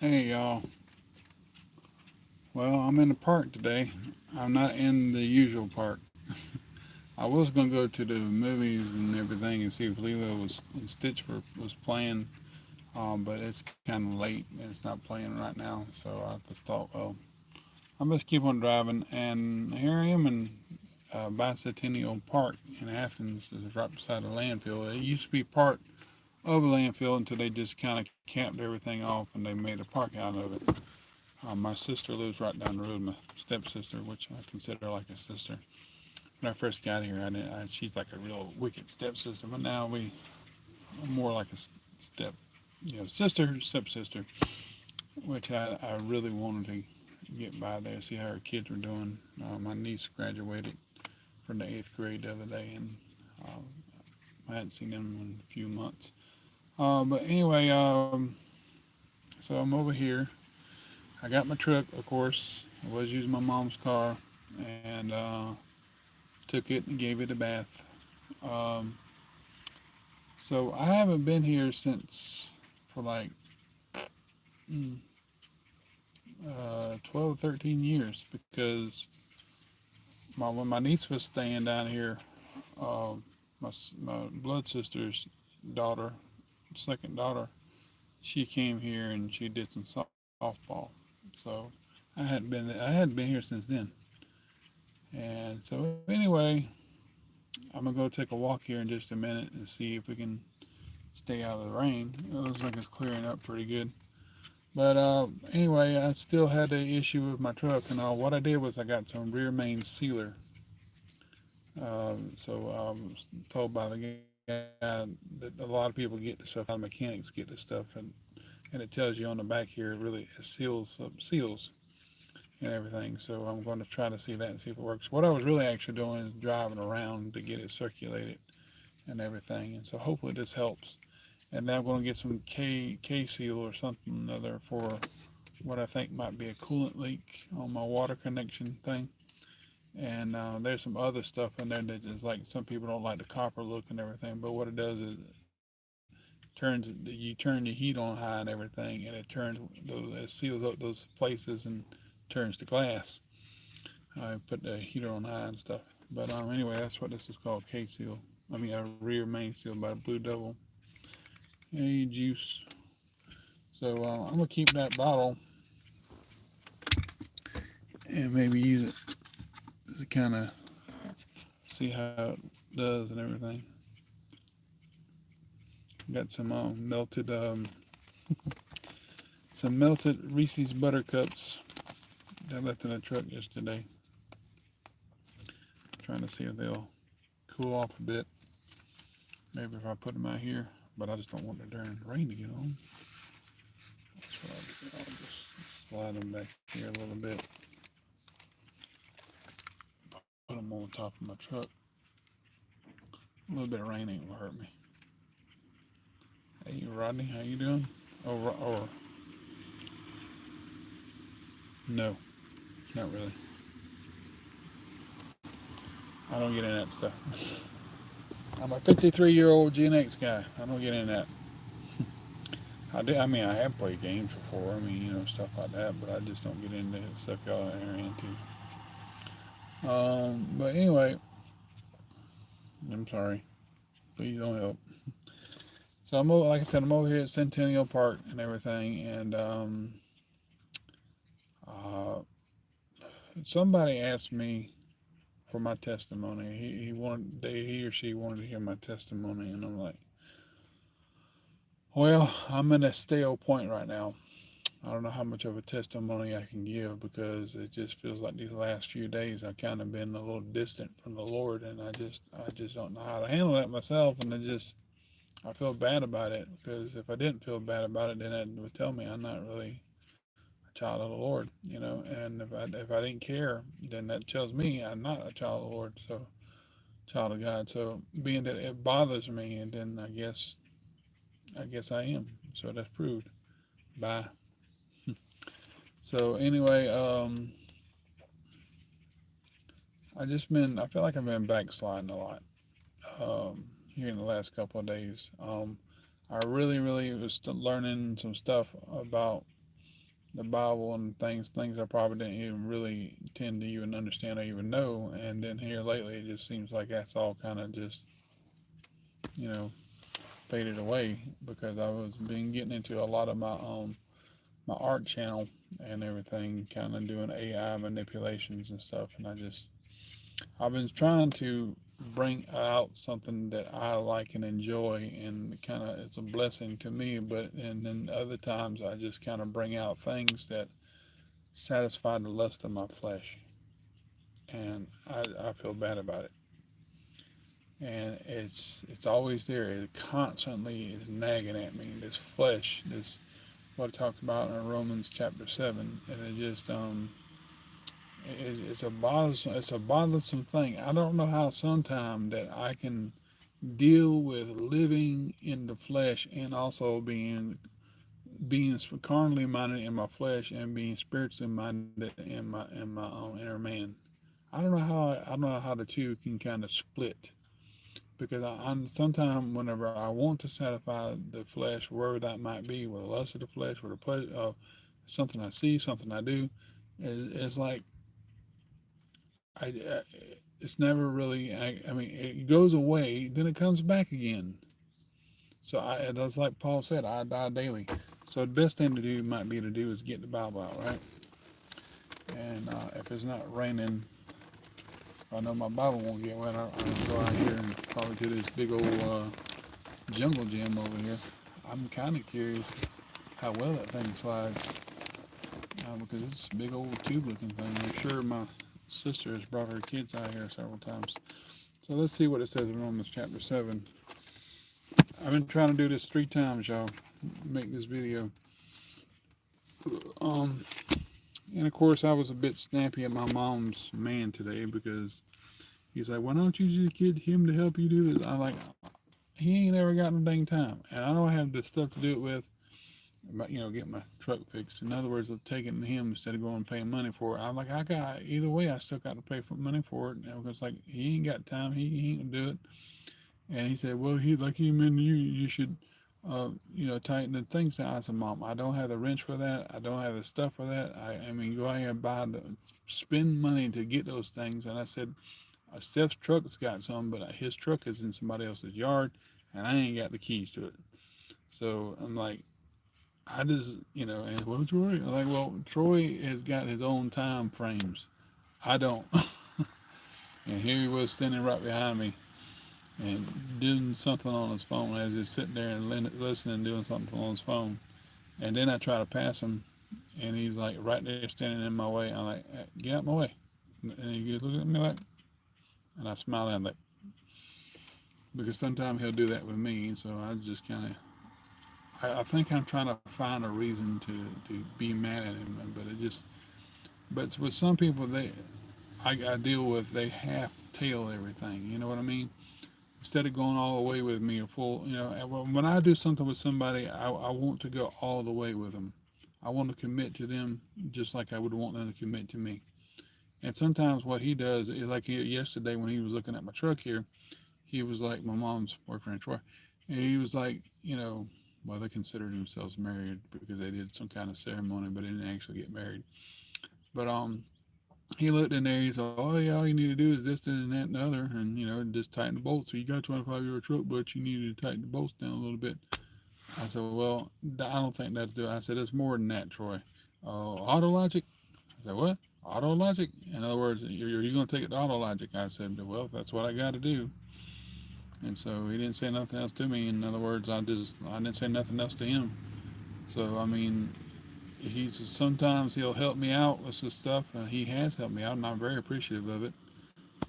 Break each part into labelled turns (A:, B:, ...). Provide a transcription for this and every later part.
A: Hey y'all. Well, I'm in the park today. I'm not in the usual park. I was gonna go to the movies and everything and see if Lilo was and Stitch was playing, but it's kind of late and it's not playing right now. So I just thought, well, I'm just keep on driving. And here I am in Bicentennial Park in Athens. It's right beside the landfill. It used to be part of a landfill until they just kind of capped everything off and they made a park out of it. My sister lives right down the road, my stepsister, which I consider like a sister. When I first got here, she's like a real wicked stepsister, but now we are more like a step, sister, stepsister, which I really wanted to get by there, see how her kids were doing. My niece graduated from the eighth grade the other day, and uh, I hadn't seen them in a few months. But anyway, so I'm over here. I got my truck, of course. I was using my mom's car, and took it and gave it a bath. Um, so I haven't been here since for like mm, 12, 13 years because when my niece was staying down here, uh, my blood sister's daughter, second daughter, she came here and she did some softball. So I hadn't been here since then. And so anyway, I'm gonna go take a walk here in just a minute and see if we can stay out of the rain. It looks like it's clearing up pretty good. But anyway, I still had the issue with my truck, and what I did was I got some rear main sealer. So I was told by the guy that a lot of people get the stuff, a lot of mechanics get the stuff, and it tells you on the back here it really seals and everything. So I'm going to try to see that and see if it works. What I was really actually doing is driving around to get it circulated and everything, and so hopefully this helps. And now I'm going to get some K seal or something other for what I think might be a coolant leak on my water connection thing. And there's some other stuff in there that is like some people don't like the copper look and everything, but what it does is turns you turn your heat on high and everything, and it seals up those places and turns to glass. I put the heater on high and stuff. But anyway, that's what this is called, K seal. I mean, a rear main seal by Blue Devil. Hey, juice. So I'm gonna keep that bottle and maybe use it to kind of see how it does and everything. Got some melted Reese's Buttercups that I left in the truck yesterday. Trying to see if they'll cool off a bit. Maybe if I put them out here, but I just don't want the darn rain to get on. That's what I'll do. I'll just slide them back here a little bit. Put them on top of my truck. A little bit of rain ain't gonna hurt me. Hey, Rodney, how you doing? Or no, not really. I don't get in that stuff. I'm a 53-year-old Gen X guy. I don't get in that. I do. I mean, I have played games before. I mean, stuff like that. But I just don't get into stuff y'all are into. But anyway, I'm sorry. Please don't help. So like I said, I'm over here at Centennial Park and everything, and uh, somebody asked me for my testimony. He or she wanted to hear my testimony, and I'm like, well, I'm in a stale point right now. I don't know how much of a testimony I can give because it just feels like these last few days I've kind of been a little distant from the Lord, and I just don't know how to handle that myself, and I feel bad about it because if I didn't feel bad about it, then it would tell me I'm not really a child of the Lord. And if I didn't care, then that tells me I'm not a child of the Lord, so child of God. So being that it bothers me, and then I guess I am. So that's proved. Bye. So anyway, I feel like I've been backsliding a lot here in the last couple of days. I really was learning some stuff about the Bible and things I probably didn't even really tend to even understand or even know. And then here lately, it just seems like that's all kind of just, you know, faded away because I was been getting into a lot of my art channel and everything, kind of doing AI manipulations and stuff. And I've been trying to bring out something that I like and enjoy, and kind of it's a blessing to me. But and then other times I just kind of bring out things that satisfy the lust of my flesh, and I feel bad about it. And it's always there. It constantly is nagging at me. This flesh, this what it talks about in Romans chapter 7, and it just it's a bothersome thing. I don't know how sometime that I can deal with living in the flesh and also being carnally minded in my flesh and being spiritually minded in my own inner man. I don't know how the two can kind of split because I'm sometimes whenever I want to satisfy the flesh, wherever that might be, with the lust of the flesh, with the pleasure of something I see, something I do, it's like I it's never really. I mean, it goes away, then it comes back again. So that's like Paul said, I die daily. So the best thing to do might be to do is get the Bible out, right? And if it's not raining, I know my Bible won't get wet. I'll go out here and probably to this big old jungle gym over here. I'm kind of curious how well that thing slides because it's a big old tube-looking thing. I'm sure my sister has brought her kids out here several times. So let's see what it says in Romans chapter 7. I've been trying to do this 3 times, y'all. Make this video. Um, and of course, I was a bit snappy at my mom's man today because he's like, "Why don't you just get him to help you do this?" I like, he ain't ever got no dang time, and I don't have the stuff to do it with. But get my truck fixed. In other words, taking him instead of going and paying money for it. I'm like, I got either way. I still got to pay for money for it. Because like he ain't got time. He ain't gonna do it. And he said, well, he like he meant you should, tighten the things down. I said, Mom, I don't have the wrench for that. I don't have the stuff for that. I mean, go out here and spend money to get those things. And I said, Steph's truck's got some, but his truck is in somebody else's yard, and I ain't got the keys to it. So I'm like, I just, and well, Troy, I'm like, well, Troy has got his own time frames. I don't. And here he was standing right behind me and doing something on his phone as he's sitting there and listening, doing something on his phone. And then I try to pass him, and he's like right there standing in my way. I'm like, get out my way. And he goes, look at me like, and I smile at him like, because sometimes he'll do that with me. So I just kind of, I think I'm trying to find a reason to be mad at him, but it just, but with some people, I deal with, they half tail everything. You know what I mean? Instead of going all the way with me or full, when I do something with somebody, I want to go all the way with them. I want to commit to them just like I would want them to commit to me. And sometimes what he does is like yesterday when he was looking at my truck here, he was like my mom's boyfriend, Troy. And he was like, well, they considered themselves married because they did some kind of ceremony, but they didn't actually get married. But he looked in there. He said, "Oh yeah, all you need to do is this, and that, and the other, and just tighten the bolts. So you got a 25-year truck, but you needed to tighten the bolts down a little bit." I said, "Well, I don't think that's do." I said, "It's more than that, Troy. Auto logic." I said, "What? Auto logic? In other words, you're going to take it to auto logic?" I said, "Well, that's what I got to do." And so he didn't say nothing else to me. In other words, I didn't say nothing else to him. So I mean, sometimes he'll help me out with some stuff, and he has helped me out, and I'm very appreciative of it.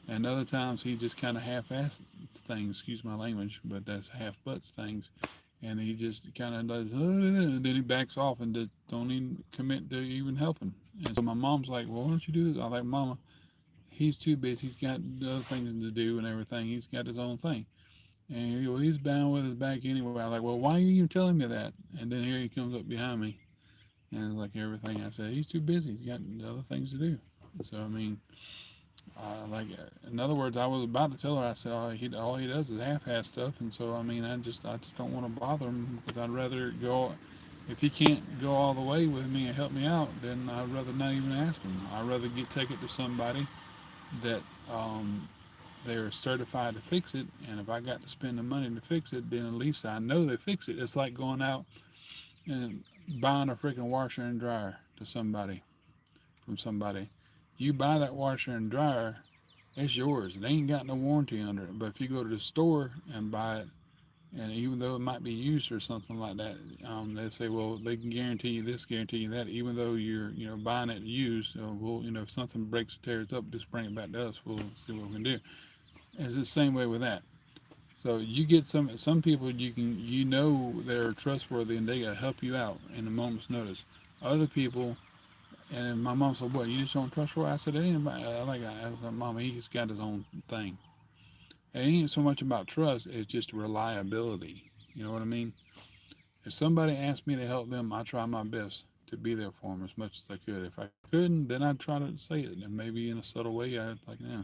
A: And other times he just kind of half-asses things, excuse my language, but that's half-butts things. And he just kind of does, and then he backs off and just don't even commit to even helping. And so my mom's like, well, why don't you do this? I'm like, Mama, he's too busy. He's got other things to do and everything. He's got his own thing. And well, he's bound with his back anyway. I'm like, well, why are you even telling me that? And then here he comes up behind me. And like everything I said, he's too busy. He's got other things to do. So, I mean, In other words, I was about to tell her. I said, all he does is half-ass stuff, and so I mean, I just don't want to bother him because I'd rather go. If he can't go all the way with me and help me out, then I'd rather not even ask him. I'd rather take it to somebody that they're certified to fix it, and if I got to spend the money to fix it, then at least I know they fix it. It's like going out and buying a freaking washer and dryer to somebody from somebody. You buy that washer and dryer, it's yours. They ain't got no warranty under it. But if you go to the store and buy it, and even though it might be used or something like that, they say, well, they can guarantee you this, guarantee you that. Even though you're, buying it used, we'll, if something breaks or tears up, just bring it back to us. We'll see what we can do. It's the same way with that. So you get some people they're trustworthy and they gotta help you out in a moment's notice. Other people, and my mom said, "What, you just don't trust Roy?" I said, "It ain't about I said, Mama, he's got his own thing. It ain't so much about trust; it's just reliability. You know what I mean? If somebody asked me to help them, I try my best to be there for them as much as I could. If I couldn't, then I'd try to say it, and maybe in a subtle way, I'd like, yeah."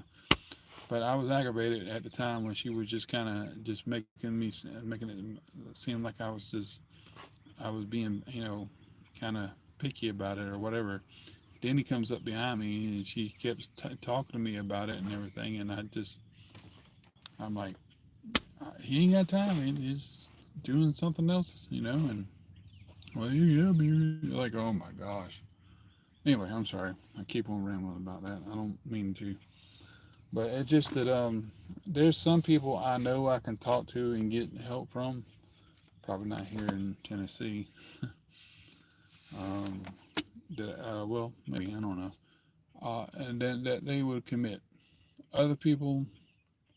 A: But I was aggravated at the time when she was just kind of just making it seem like I was being, kind of picky about it or whatever. Then he comes up behind me and she kept talking to me about it and everything, and I'm like, he ain't got time. He's doing something else, and well, yeah, be like, oh my gosh. Anyway, I'm sorry. I keep on rambling about that. I don't mean to. But it's just that there's some people I know I can talk to and get help from. Probably not here in Tennessee. Um, well, maybe I don't know. And then that they would commit. Other people,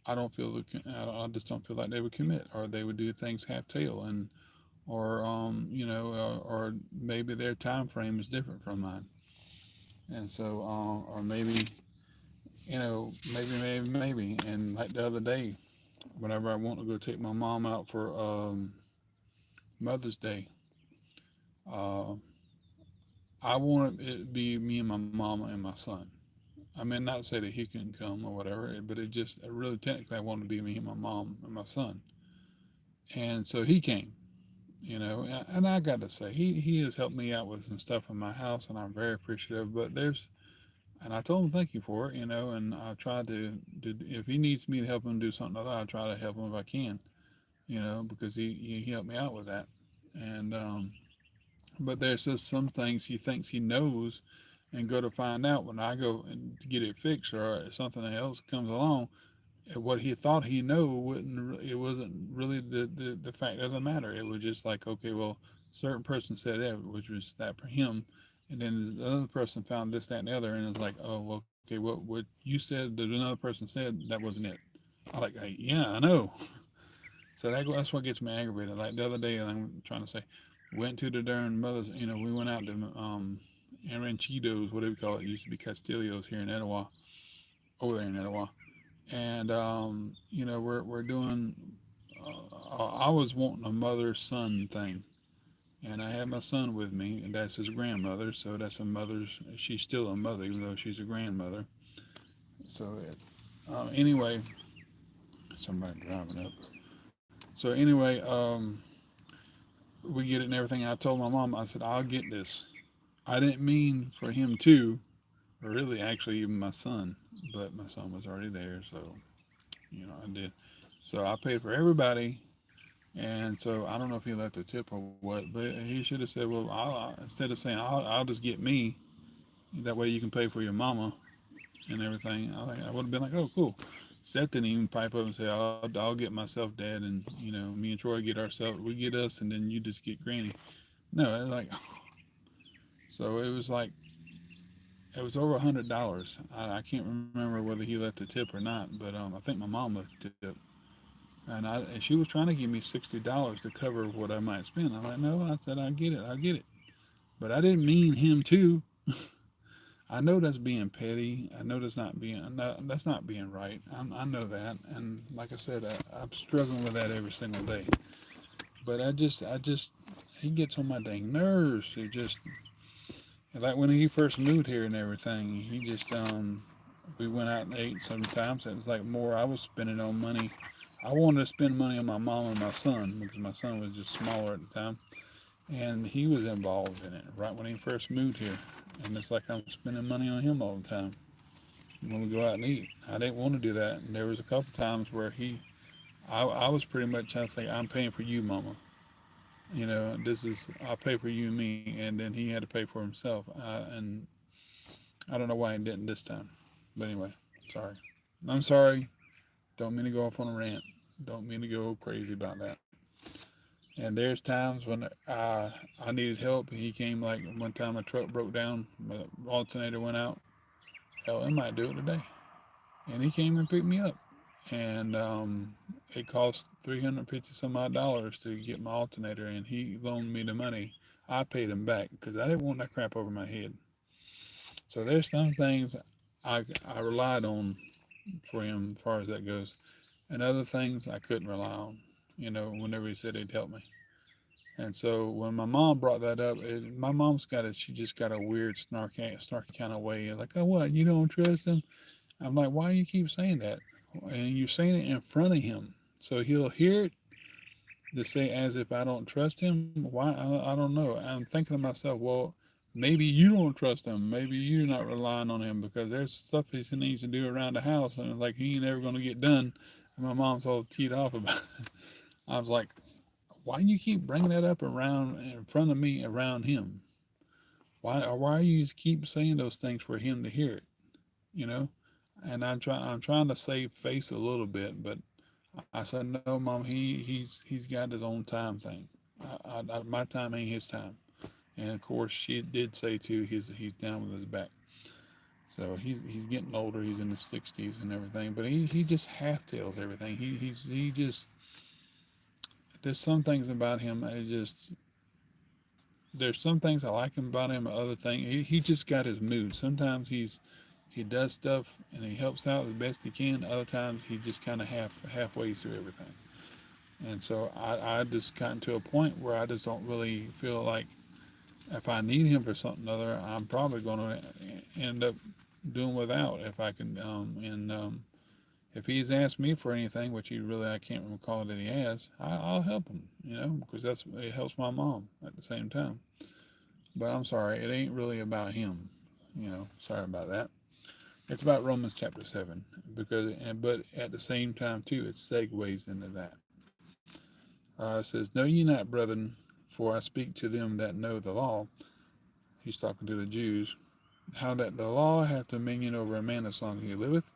A: I don't feel I just don't feel like they would commit, or they would do things half tail, and or or maybe their time frame is different from mine, and so or maybe, and like the other day, whenever I want to go take my mom out for Mother's Day, uh, I want it to be me and my mama and my son. I mean, not say that he couldn't come or whatever, but it just really technically I wanted to be me and my mom and my son, and so he came. And I got to say, he has helped me out with some stuff in my house, and I'm very appreciative. But and I told him thank you for it, and I tried to if he needs me to help him do something other, I try to help him if I can, because he helped me out with that. And but there's just some things he thinks he knows, and go to find out when I go and get it fixed or something else comes along, what he thought he knew it wasn't really the fact of the matter. It was just like, okay, well, certain person said that, which was that for him, and then the other person found this, that, and the other, and it's like, oh, well, okay, what you said that another person said, that wasn't it. I like, hey, yeah, I know. So that's what gets me aggravated. Like the other day, I'm trying to say, went to the darn mother's. We went out to Ranchitos, whatever you call it. It used to be Castillo's here in Etowah, over there in Etowah, and we're doing. I was wanting a mother son thing, and I had my son with me, and that's his grandmother. So that's a mother's. She's still a mother, even though she's a grandmother. So anyway, somebody driving up. So anyway, we get it and everything. I told my mom, I said, I'll get this. I didn't mean for him to, or really, actually, even my son, but my son was already there, so I did. So I paid for everybody. And so I don't know if he left a tip or what, but he should have said, "Well, instead of saying I'll just get me, that way you can pay for your mama and everything." I would have been like, "Oh, cool." Seth didn't even pipe up and say, "I'll get myself, Dad, and me and Troy get ourselves. We get us, and then you just get Granny." No, it was like so. It was over $100. I can't remember whether he left a tip or not, but I think my mom left a tip. And she was trying to give me $60 to cover what I might spend. I'm like, no, I said, I get it. But I didn't mean him to. I know that's being petty. I know that's not being right. I know that, and like I said, I'm struggling with that every single day. But he gets on my dang nerves. It just like when he first moved here and everything. He just We went out and ate sometimes. It was like more I was spending on money. I wanted to spend money on my mom and my son because my son was just smaller at the time, and he was involved in it right when he first moved here. And it's like I'm spending money on him all the time when we go out and eat. I didn't want to do that, and there was a couple times where I was pretty much trying to say, "I'm paying for you, Mama. This is I'll pay for you and me," and then he had to pay for himself. And I don't know why he didn't this time, but anyway, sorry. I'm sorry. Don't mean to go off on a rant. Don't mean to go crazy about that. And there's times when I needed help. He came like one time my truck broke down, my alternator went out. Hell, I might do it today. And he came and picked me up. And it cost 350 some odd dollars to get my alternator, and he loaned me the money. I paid him back because I didn't want that crap over my head. So there's some things I relied on for him as far as that goes, and other things I couldn't rely on. Whenever he said he'd help me. And so when my mom brought that up, my mom's she just got a weird snarky kind of way. Like, oh, what? You don't trust him? I'm like, why do you keep saying that? And you're saying it in front of him. So he'll hear it to say as if I don't trust him. Why? I don't know. I'm thinking to myself, well, maybe you don't trust him. Maybe you're not relying on him because there's stuff he needs to do around the house, and like he ain't ever going to get done. And my mom's all teed off about it. I was like, why do you keep bringing that up around in front of me around him? Why you keep saying those things for him to hear it? You know? And I'm trying to save face a little bit, but I said, no, Mom, he's got his own time thing. My time ain't his time. And of course, she did say too, he's down with his back. So he's getting older. He's in his 60s and everything, but he just half tells everything. He just there's some things about him. There's some things I like him about him. Other things he just got his mood. Sometimes he does stuff and he helps out as best he can. Other times he just kind of halfway through everything. And so I just gotten to a point where I just don't really feel like if I need him for something other, I'm probably going to end up doing without if I can. And if he's asked me for anything, which I can't recall that he has, I'll help him. Because it helps my mom at the same time. But I'm sorry, it ain't really about him. Sorry about that. It's about Romans chapter 7 but at the same time too, it segues into that. It says, "Know ye not, brethren, for I speak to them that know the law." He's talking to the Jews. "How that the law hath dominion over a man as long as he liveth.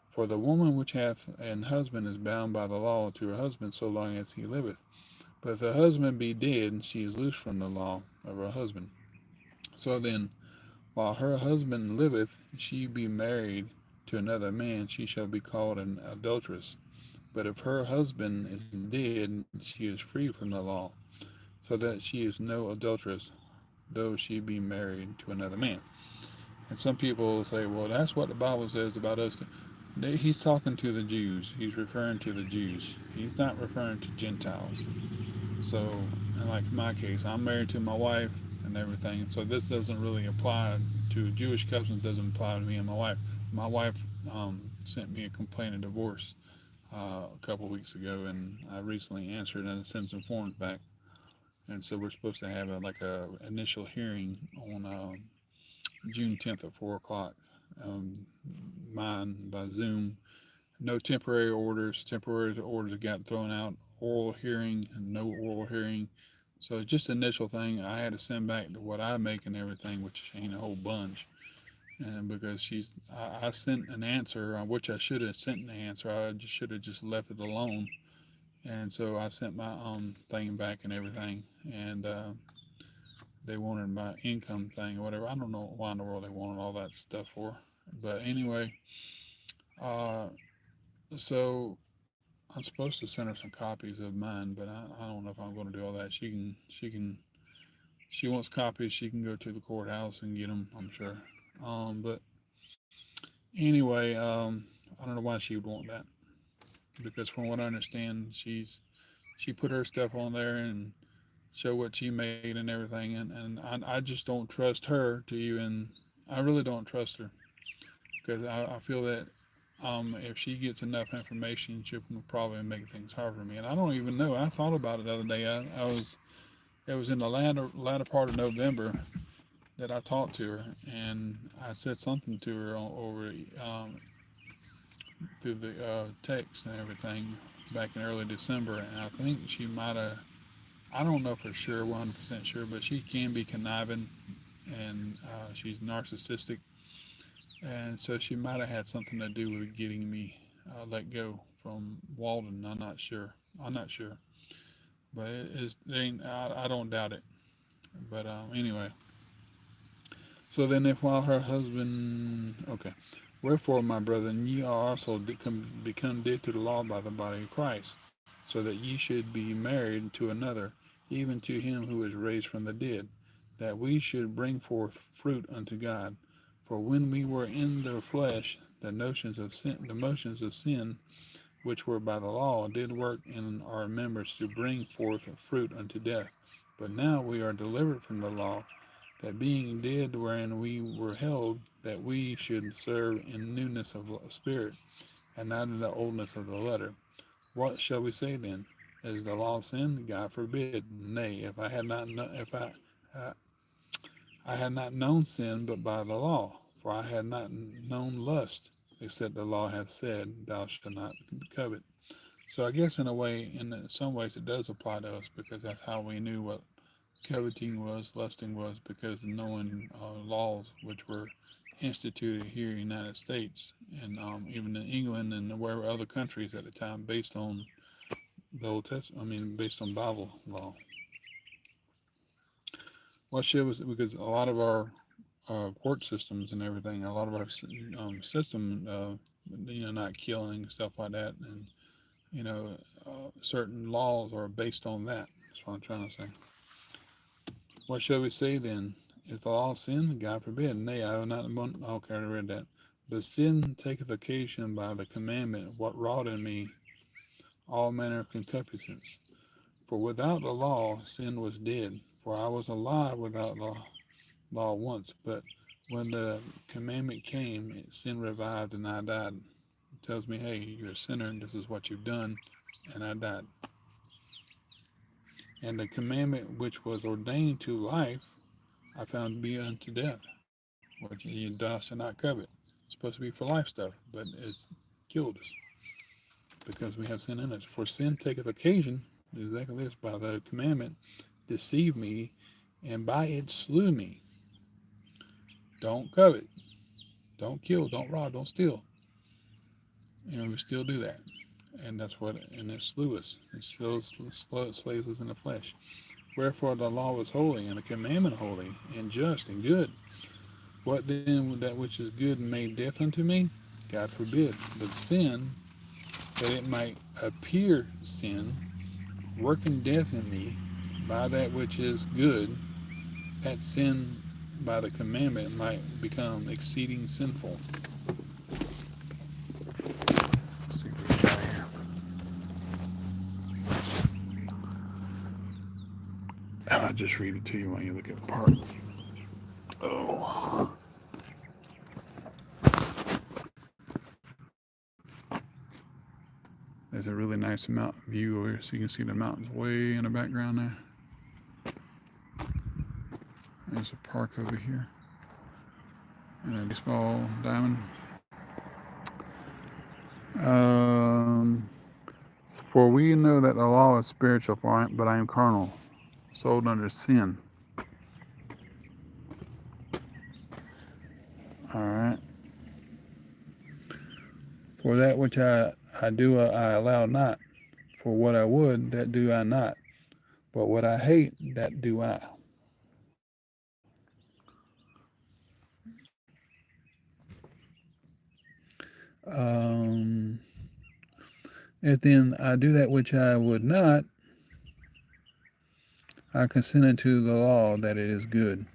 A: For the woman which hath an husband is bound by the law to her husband so long as he liveth. But if the husband be dead, she is loosed from the law of her husband. So then, while her husband liveth, she be married to another man, she shall be called an adulteress. But if her husband is dead, she is free from the law, so that she is no adulteress, though she be married to another man." And some people say, well, that's what the Bible says about us. He's talking to the Jews. He's referring to the Jews. He's not referring to Gentiles. So, and like my case, I'm married to my wife and everything. So this doesn't really apply to Jewish customs. Doesn't apply to me and my wife. My wife sent me a complaint of divorce a couple weeks ago, and I recently answered and sent some forms back. And so we're supposed to have a initial hearing on June 10th at 4 o'clock. Um, Mine by Zoom. No temporary orders. Temporary orders got thrown out. Oral hearing, no oral hearing. So it's just initial thing. I had to send back to what I make and everything, which ain't a whole bunch. And because I sent an answer, which I should have sent an answer. I just should have just left it alone. And so I sent my thing back and everything. And they wanted my income thing or whatever. I don't know why in the world they wanted all that stuff for. But anyway, uh, so I'm supposed to send her some copies of mine, but I don't know if I'm going to do all that. She wants copies. She can go to the courthouse and get them, I'm sure. But anyway, I don't know why she would want that because from what I understand, she put her stuff on there and show what she made and everything, and I just don't trust her to even. I really don't trust her because I feel that if she gets enough information, she'll probably make things hard for me. And I don't even know. I thought about it the other day. I was it was in the latter part of November that I talked to her, and I said something to her over through the text and everything back in early December, and I think she might have. I don't know for sure, 100% sure, but she can be conniving, and she's narcissistic, and so she might have had something to do with getting me let go from Walden. I'm not sure. I'm not sure, but it ain't. I don't doubt it. But anyway, so then, if while her husband, okay, wherefore, my brethren, ye are also become dead to the law by the body of Christ, so that ye should be married to another, even to him who is raised from the dead, that we should bring forth fruit unto God. For when we were in the flesh, the motions of sin, which were by the law, did work in our members to bring forth fruit unto death. But now we are delivered from the law, that being dead wherein we were held, that we should serve in newness of spirit, and not in the oldness of the letter. What shall we say then? Is the law sin? God forbid. Nay, I had not known sin but by the law, for I had not known lust, except the law hath said, Thou shalt not covet. So I guess in a way, in some ways, it does apply to us because that's how we knew what coveting was, lusting was, because of knowing laws which were instituted here in the United States and even in England and where other countries at the time based on the Old Testament. I mean, based on Bible law. What should was because a lot of our court systems and everything, a lot of our system, not killing stuff like that, and certain laws are based on that. That's what I'm trying to say. What shall we say then? Is the law sin? God forbid. Nay, I have not. Okay, I read that. But sin taketh occasion by the commandment, what wrought in me all manner of concupiscence. For without the law, sin was dead. For I was alive without law once. But when the commandment came, sin revived and I died. It tells me, hey, you're a sinner, and this is what you've done, and I died. And the commandment which was ordained to life, I found to be unto death. Which you thou shalt not covet. It's supposed to be for life stuff, but it's killed us because we have sin in us. For sin taketh occasion, exactly this, by the commandment, deceived me, and by it slew me. Don't covet, don't kill, don't rob, don't steal. We still do that. And that's what, and it slew us. It slays us in the flesh. Wherefore the law was holy, and the commandment holy, and just, and good. What then that which is good made death unto me? God forbid. But sin, that it might appear sin, working death in me by that which is good, that sin by the commandment might become exceeding sinful. Let's see what we got here. And I'll just read it to you when you look at the part. Oh. There's a really nice mountain view over here, so you can see the mountains way in the background there. There's a park over here. And a baseball diamond. For we know that the law is spiritual, but I am carnal, sold under sin. All right. For that which I do, I allow not. For what I would, that do I not. But what I hate, that do I. Um, if then I do that which I would not, I consent unto the law that it is good.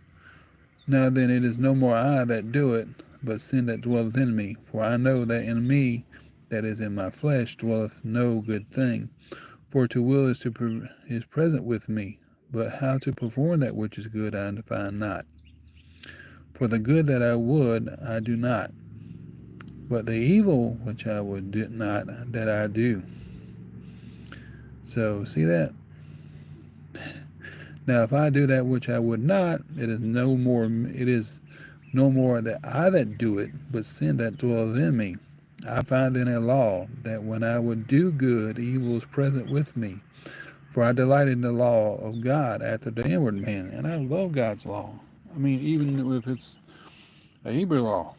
A: Now then it is no more I that do it, but sin that dwelleth in me. For I know that in me, that is in my flesh, dwelleth no good thing. For to will is present with me, but how to perform that which is good I find not. For the good that I would, I do not, but the evil which I would do not that I do. So see that? Now if I do that which I would not, it is no more that I that do it, but sin that dwelleth in me. I find in a law that when I would do good, evil is present with me. For I delight in the law of God after the inward man, and I love God's law. I mean, even if it's a Hebrew law,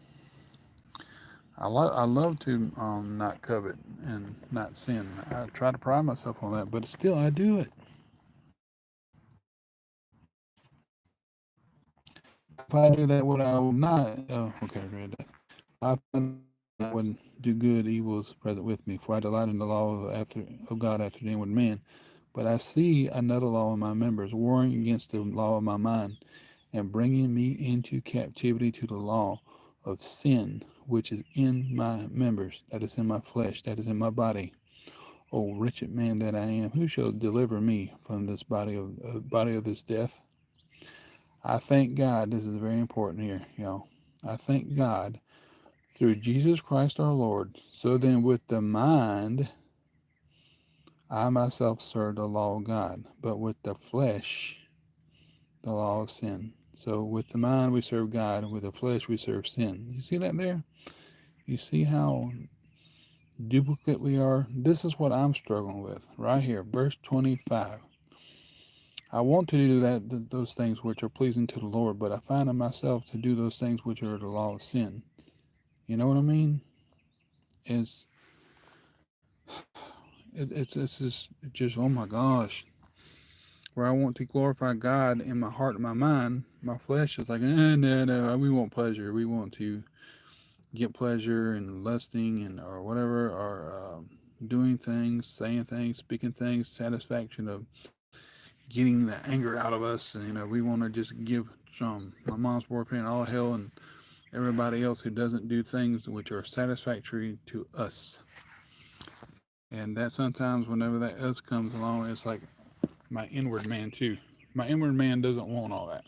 A: I love to not covet and not sin. I try to pride myself on that, but still I do it. If I do that, what I would not. Oh, okay, I read that. I would do good, evil is present with me. For I delight in the law of God after the inward man. But I see another law in my members, warring against the law of my mind, and bringing me into captivity to the law of sin, which is in my members, that is in my flesh, that is in my body. O wretched man that I am, who shall deliver me from this body of this death? I thank God. This is very important here, y'all. I thank God through Jesus Christ our Lord. So then, with the mind, I myself serve the law of God, but with the flesh, the law of sin. So with the mind we serve God, with the flesh we serve sin. You see that there? You see how duplicate we are? This is what I'm struggling with right here, verse 25. I want to do those things which are pleasing to the Lord, but I find in myself to do those things which are the law of sin. You know what I mean? It's it's just oh my gosh. Where I want to glorify God in my heart and my mind, my flesh is like, no, we want pleasure. We want to get pleasure and lusting and or whatever, or doing things, saying things, speaking things, satisfaction of getting the anger out of us. And we want to just give my mom's boyfriend all hell and everybody else who doesn't do things which are satisfactory to us. And that sometimes, whenever that us comes along, it's like my inward man too. My inward man doesn't want all that.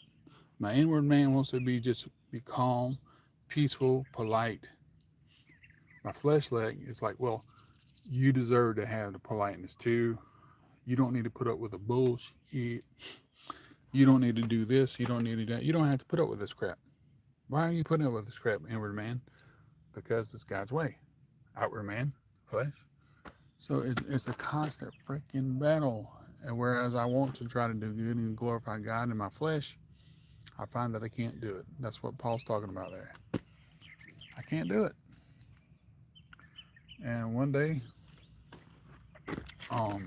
A: My inward man wants to be calm, peaceful, polite. My flesh leg is like, well, you deserve to have the politeness too. You don't need to put up with the bullshit. You don't need to do this. You don't need to do that. You don't have to put up with this crap. Why are you putting up with this crap, inward man? Because it's God's way. Outward man, flesh. So it's a constant freaking battle. And whereas I want to try to do good and glorify God in my flesh, I find that I can't do it. That's what Paul's talking about there. I can't do it. And one day, um,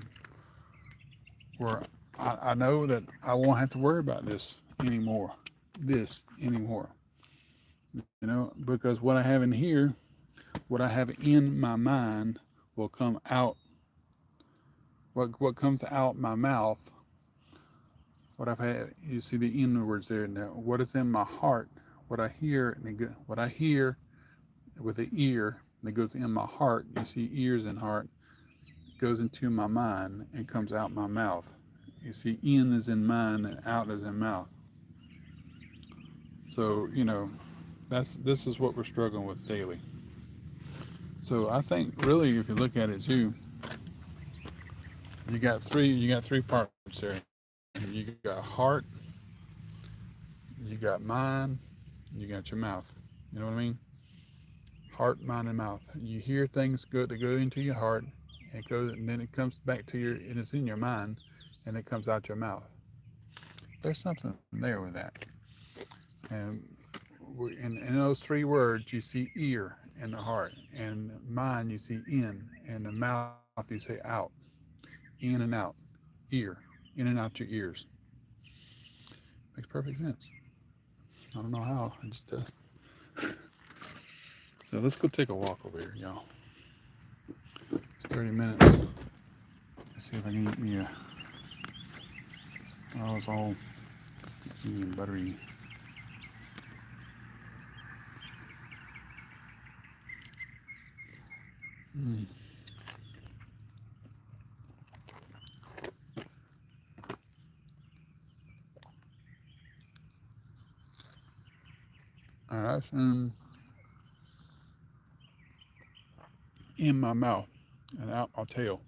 A: where I know that I won't have to worry about this anymore. Because what I have in here, what I have in my mind will come out. What comes out my mouth, what I've had, you see the inwards there now. What is in my heart, what I hear, what I hear with the ear that goes in my heart. You see ears and heart goes into my mind and comes out my mouth. You see, in is in mind and out is in mouth. So this is what we're struggling with daily. So I think really, if you look at it too, you got three parts there. You got heart, you got mind, you got your mouth. You know what I mean? Heart, mind, and mouth. You hear things that go into your heart, and then it comes back to and it's in your mind, and it comes out your mouth. There's something there with that. And in those three words, you see ear in the heart, and mind you see in, and the mouth you say out, in and out, ear, in and out your ears. Makes perfect sense. I don't know how, it just does. So let's go take a walk over here, y'all. It's 30 minutes. Let's see if I can eat me a. Oh, it's all sticky and buttery. Mm. All right, in my mouth and out my tail.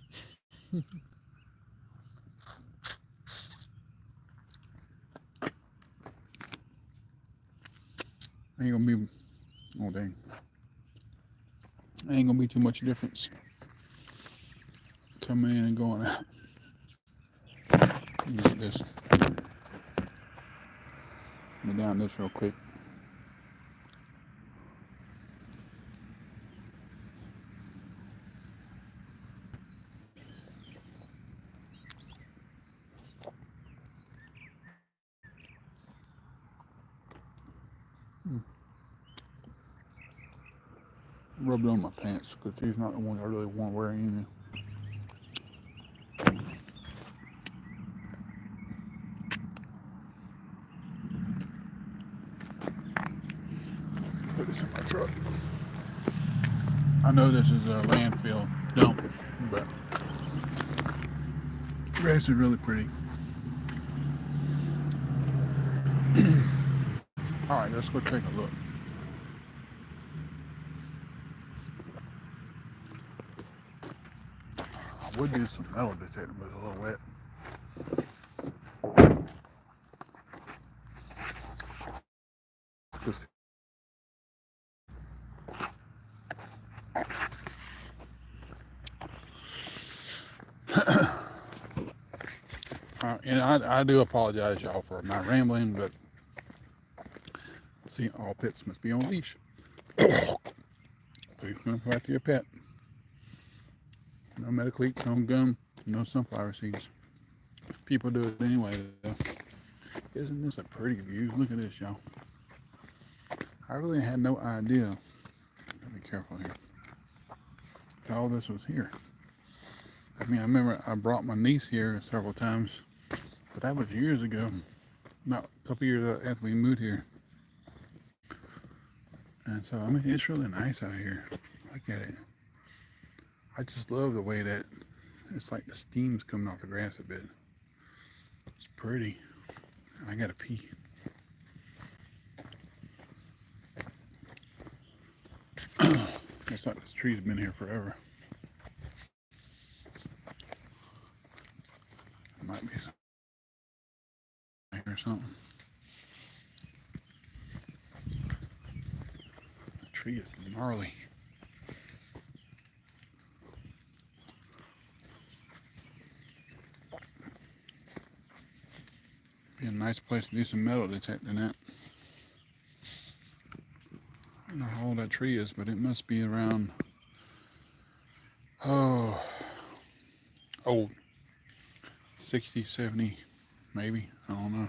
A: Ain't gonna be, oh dang, ain't gonna be too much difference coming in and going out. Let me get this. Let me down this real quick. Rub it on my pants because these not the ones I really want to wear anyway. Put this in my truck. I know this is a landfill dump, but the grass is really pretty. All right, let's go take a look. I would do some metal detecting, but it's a little wet. Just and I do apologize, y'all, for my rambling, but see, all pets must be on leash. Please don't go after your pet. No medical leaks, no gum, no sunflower seeds. People do it anyway, though. Isn't this a pretty view? Look at this, y'all. I really had no idea. Gotta be careful here. All this was here. I mean, I remember I brought my niece here several times, but that was years ago. About a couple years after we moved here. And so, I mean, it's really nice out here. Look at it. I just love the way that it's like the steam's coming off the grass a bit. It's pretty. I gotta pee. Looks like this tree's been here forever. Might be something here or something. The tree is gnarly. Be a nice place to do some metal detecting that. I don't know how old that tree is, but it must be around, old. 60, 70, maybe. I don't know.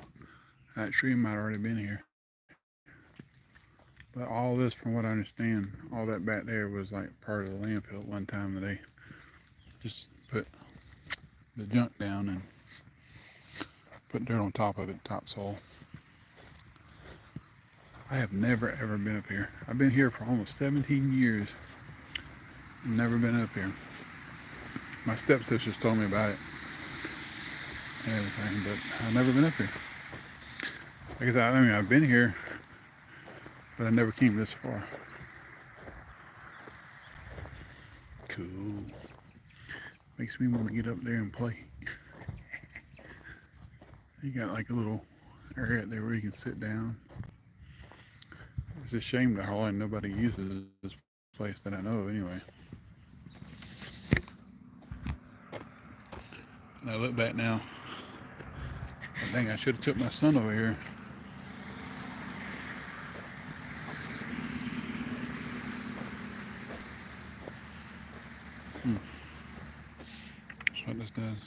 A: That tree might have already been here. But all this, from what I understand, all that back there was like part of the landfill at one time that they just put the junk down and put dirt on top of it, topsoil. I have never ever been up here. I've been here for almost 17 years. Never been up here. My stepsisters told me about it and everything, but I've never been up here. Like I said, I mean, I've been here, but I never came this far. Cool. Makes me want to get up there and play. You got like a little area there where you can sit down. It's a shame that hardly nobody uses this place that I know of anyway. And I look back now, oh, dang, I should have took my son over here. That's what this does.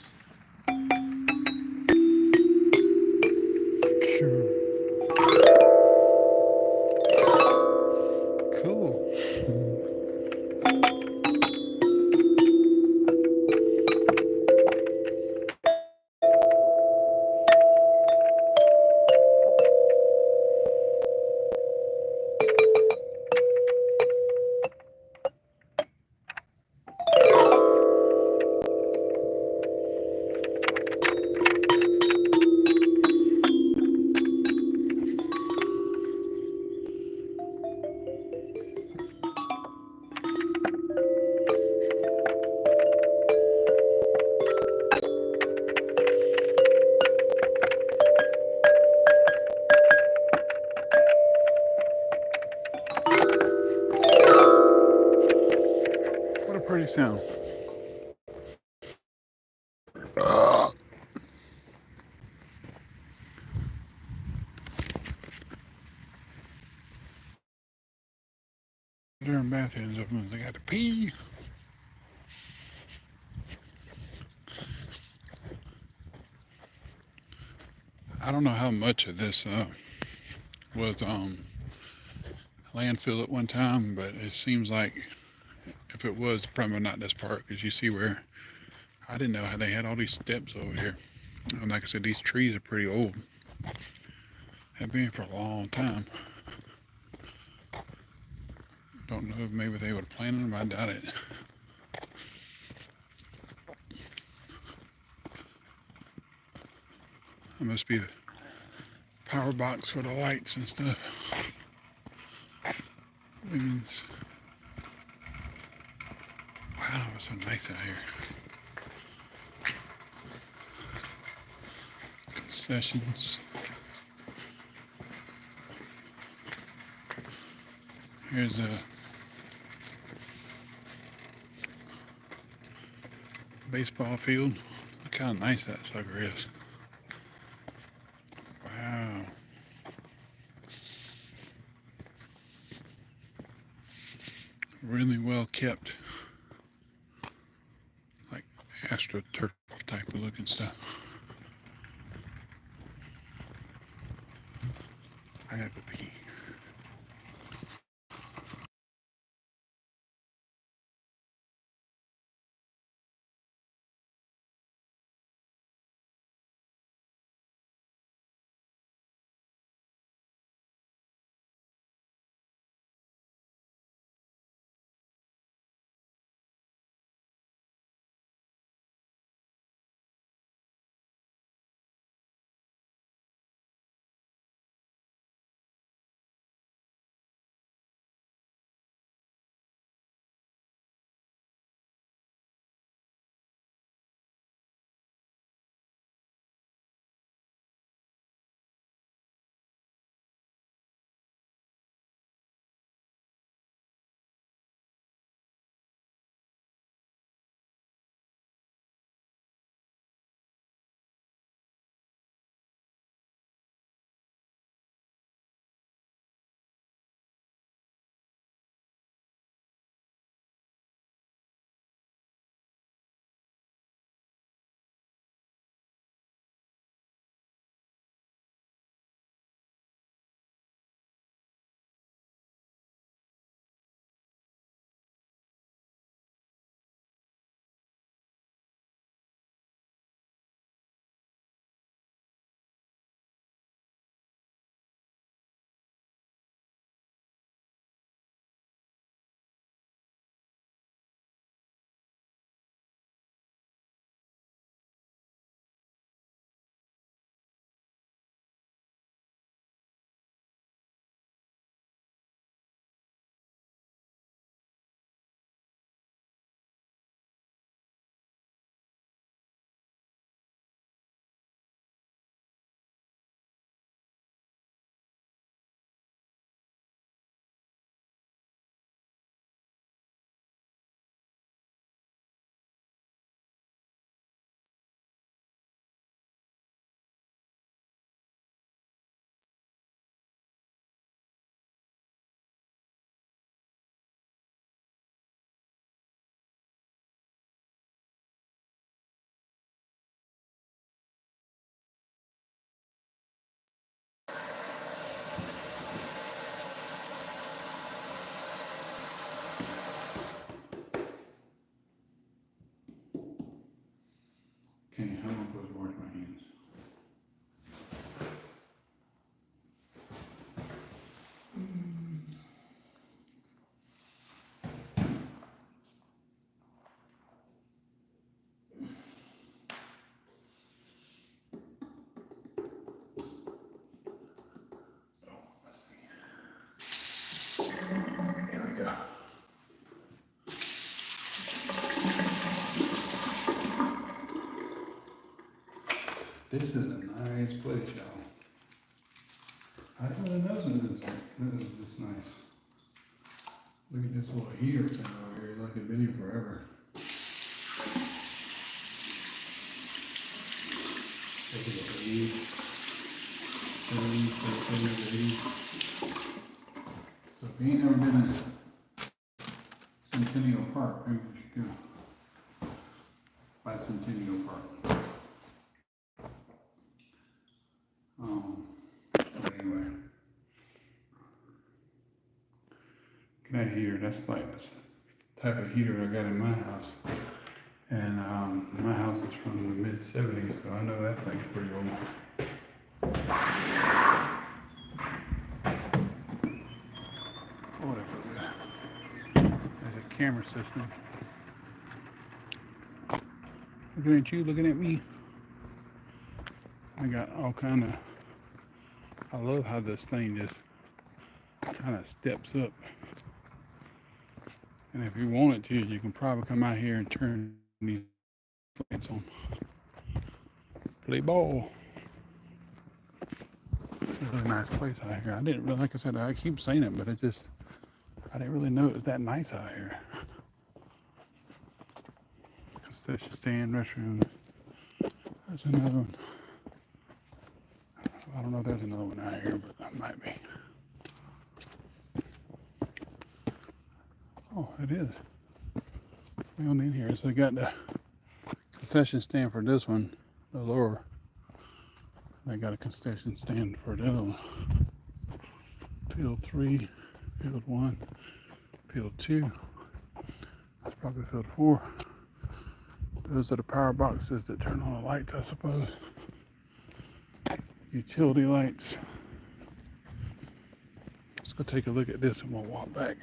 A: Cool. pretty soon. During bathrooms open, they got to pee. I don't know how much of this was landfill at one time, but it seems like if it was, probably not this part, because you see where I didn't know how they had all these steps over here. And like I said, these trees are pretty old. Have been for a long time. Don't know if maybe they would have planted them. I doubt it. That must be the power box for the lights and stuff. Women's. Wow, it's so nice out here. Concessions. Here's a baseball field. Look how nice that sucker is. Wow. Really well kept. Like AstroTurf type of looking stuff. I gotta go pee. Okay, how am I supposed to wash my hands? Here we go. This is a nice place, y'all. I didn't really know this is this nice. Look at this little heater thing over here. Like it's been here forever. So if you ain't never been to Centennial Park, maybe we should go by Centennial Park. But anyway, look at that heater. That's like this type of heater I got in my house. And my house is from the mid-70s, so I know that thing's pretty old. Whatever. There's a camera system. Looking at you, looking at me. I got all kind of, I love how this thing just kind of steps up. And if you wanted to, you can probably come out here and turn these lights on. Play ball. It's a really nice place out here. I didn't really, like I said, I keep saying it, but I didn't really know it was that nice out here. Concession stand, restrooms. There's another one. I don't know if there's another one out here, but there might be. Oh, it is. Down in here. So I got the concession stand for this one, the lower. I got a concession stand for the other one. Field 3, Field 1, Field 2. That's probably Field 4. Those are the power boxes that turn on the lights, I suppose. Utility lights. Let's go take a look at this and we'll walk back.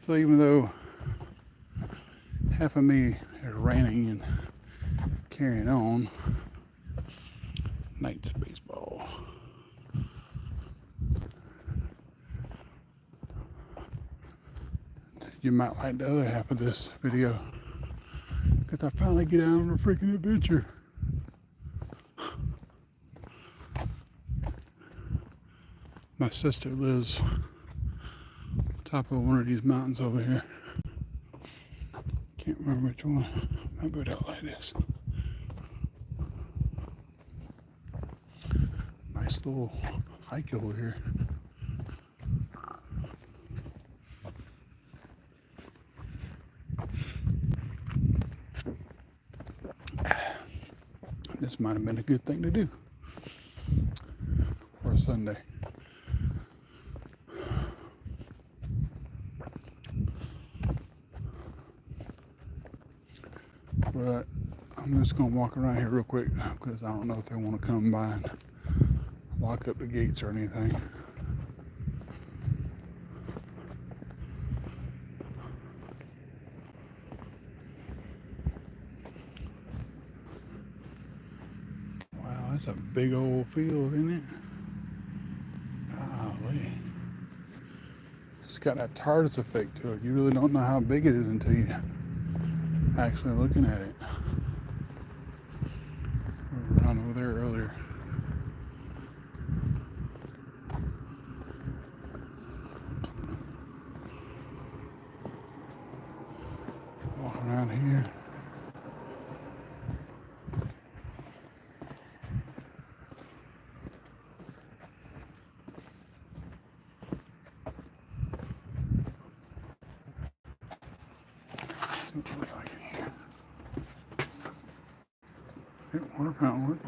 A: So even though half of me is ranting and carrying on, Knights baseball. You might like the other half of this video because I finally get out on a freaking adventure. My sister lives top of one of these mountains over here. Can't remember which one. Might go down like this. Nice little hike over here. This might have been a good thing to do for a Sunday. But I'm just going to walk around here real quick because I don't know if they want to come by and lock up the gates or anything. Wow, that's a big old field, isn't it? Golly. It's got that TARDIS effect to it. You really don't know how big it is until you actually looking at it. We were around over there earlier. Walking around here. Water fountain works.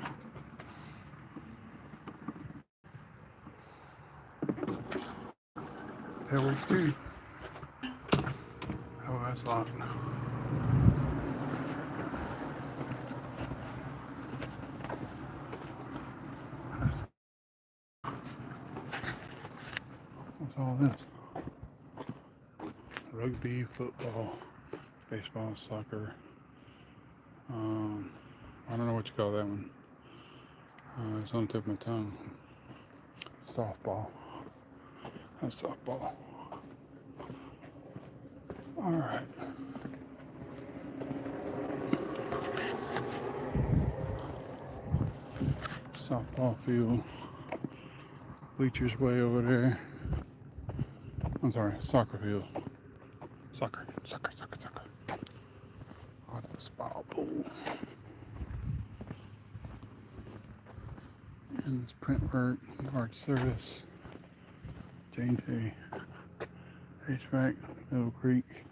A: That works too. Oh, that's locked. What's all this? Rugby, football, baseball, soccer. I don't know what you call that one. It's on the tip of my tongue. Softball. That's softball. Alright. Softball field. Bleachers way over there. I'm sorry, soccer field. Soccer. Auto pool. And it's print work, yard service, J&J, HVAC, Middle Creek,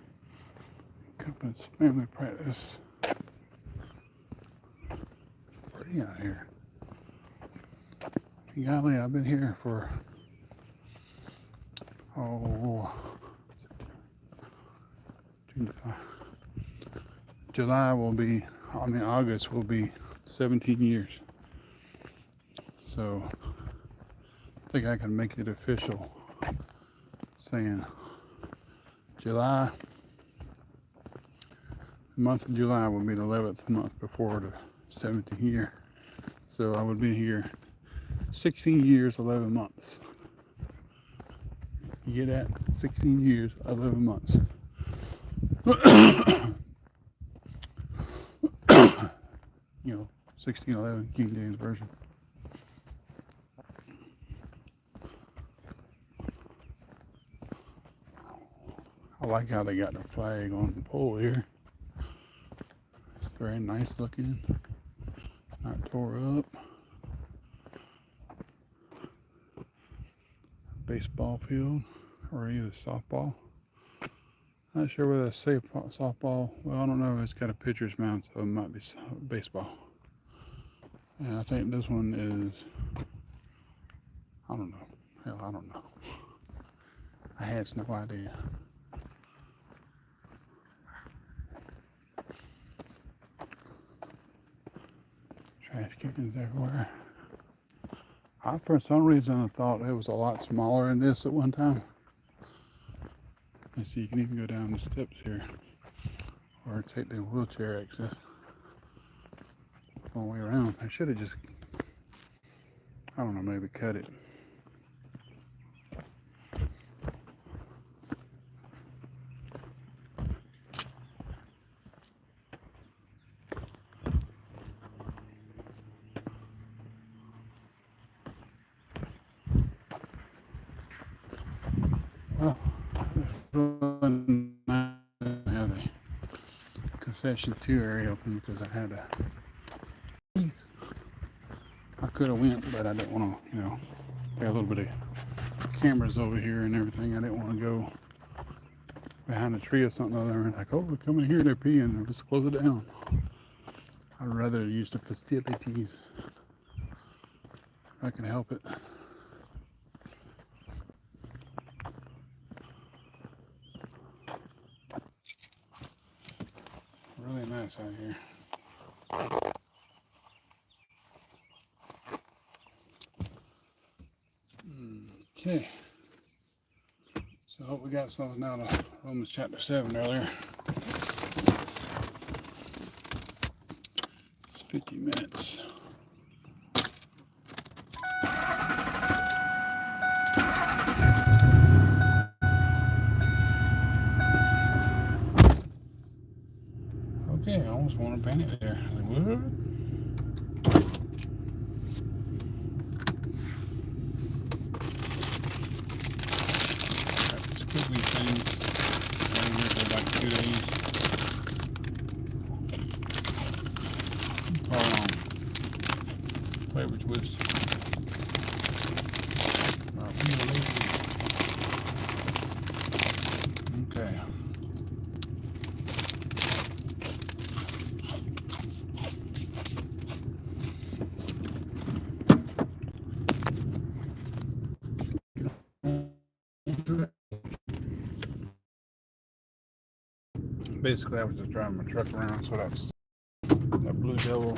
A: Company's family practice. Pretty out here. Golly, I've been here for August will be 17 years. So I think I can make it official saying July, the month of July will be the 11th month before the 17th year. So I would be here 16 years, 11 months. You get that? 16 years, 11 months. You know, 1611 King James Version. I like how they got the flag on the pole here. It's very nice looking. Not tore up. Baseball field or either softball. Not sure whether it's softball. Well, I don't know. It's got a pitcher's mound, so it might be baseball. And I think this one is, I don't know. Hell, I don't know. I had no idea. Trash cans everywhere. For some reason, I thought it was a lot smaller than this at one time. And so you can even go down the steps here, or take the wheelchair access all the way around. I should have just, I don't know, maybe cut it. Well, I have a concession 2 area open because I had a piece. I could have went, but I didn't want to, you know, got a little bit of cameras over here and everything. I didn't want to go behind a tree or something other than like, oh, we're coming here, they're peeing, let's close it down. I'd rather use the facilities if I can help it. Really nice out here. Okay. So I hope we got something out of Romans chapter 7 earlier. It's 50 minutes. Okay, I almost want to paint it there. Like, what? Squiggly things. I've been here for like 2 days. Flavor twist. Okay. Basically, I was just driving my truck around, so that's that Blue Devil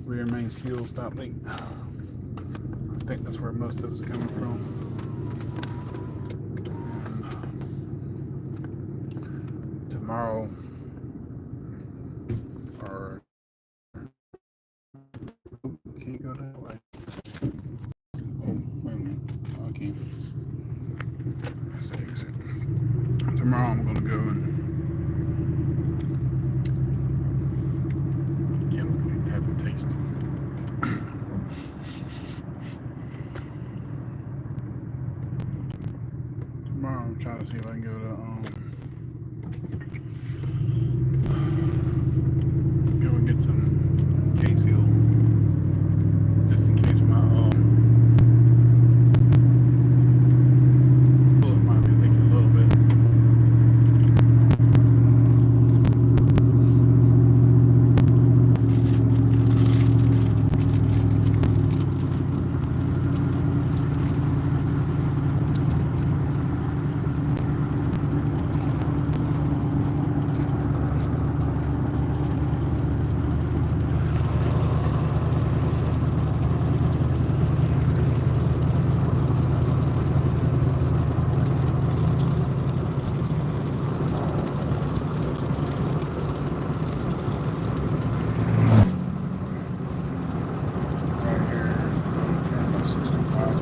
A: rear main seal stop leak. I think that's where most of it's coming from. And tomorrow, or can't go that way. Oh, wait a minute. Okay. That's the exit. Tomorrow, I'm going to go and taste. Tomorrow tomorrow. I'm trying to see if I can go and get some K-Seal, just in case my bullet might be leaking a little bit. Right here, turn about 65.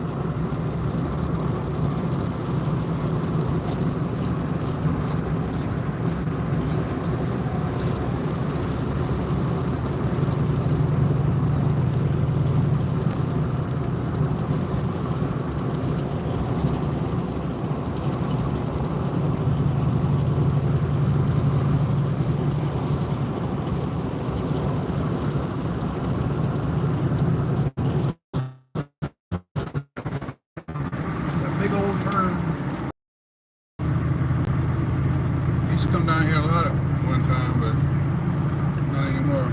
A: That big old turn. Used to come down here a lot at one time, but not anymore.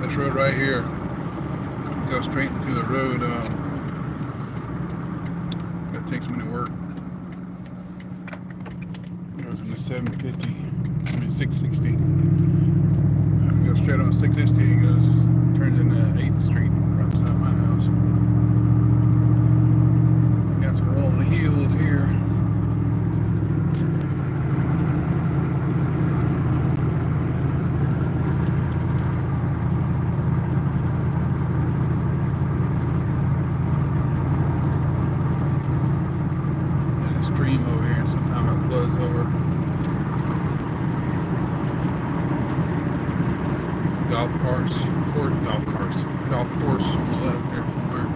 A: This road right here goes straight into the road that takes me to work. It goes into 750, I mean 660. Goes straight on 660, it turns into 8th Street right beside my house. Got some rolling hills here. Stream over here, and sometimes it floods over. Golf course on the left here somewhere.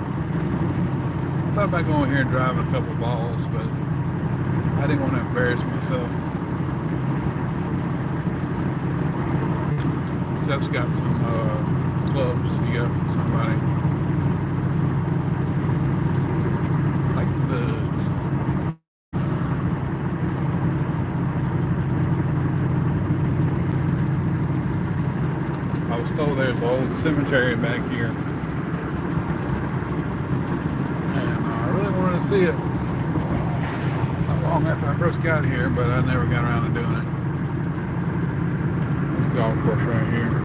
A: I thought about going here and driving a couple balls, but I didn't want to embarrass myself. Steph's got some clubs he got from somebody. Like I was told there's an old cemetery back here, and I really wanted to see it not long after I first got here, but I never got around to doing it. There's a golf course right here.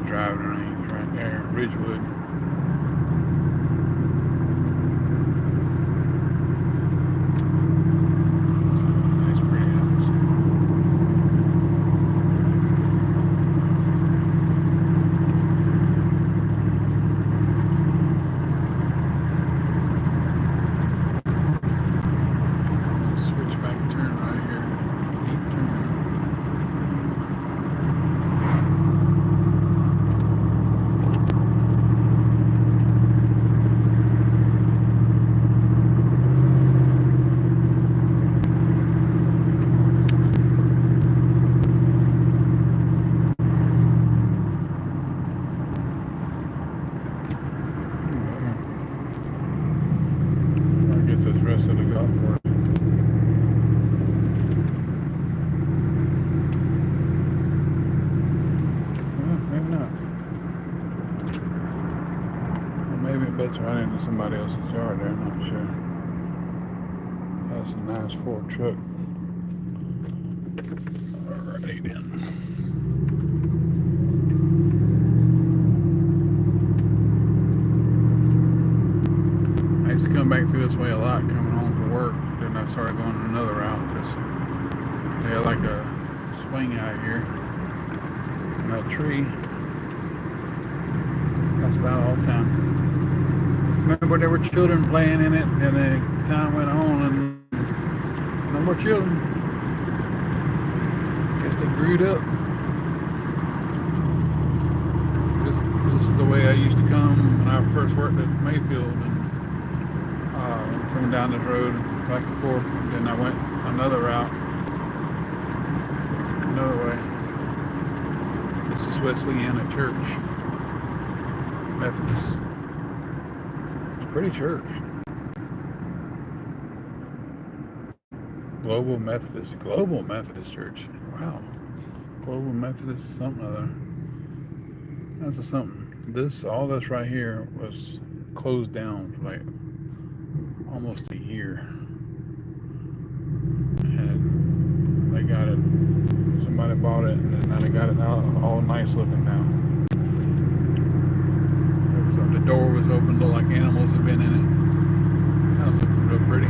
A: Driving range right there, Ridgewood. Nice pretty house. Switch back and turn right here. Deep turn. I guess that's the rest of the golf course. Well, maybe not. Or maybe it butts right into somebody else's yard there, I'm not sure. That's a nice Ford truck. Alrighty then. I used to come back through this way a lot coming home from work. Then I started going another route. They had like a swing out here and a tree. That's about all the time. Remember there were children playing in it, and then time went on and no more children. Guess they grew up. This is the way I used to come when I first worked at Mayfield, and coming down this road back and forth. Then I went another route, another way. This is Wesleyana Church, Methodist. It's a pretty church. Global Methodist Church. Wow. Global Methodist something other. That's a something. All this right here was closed down for like almost a year. And they got it, somebody bought it, and then now they got it all nice looking now. The door was open, looked like animals had been in it. That looked real pretty.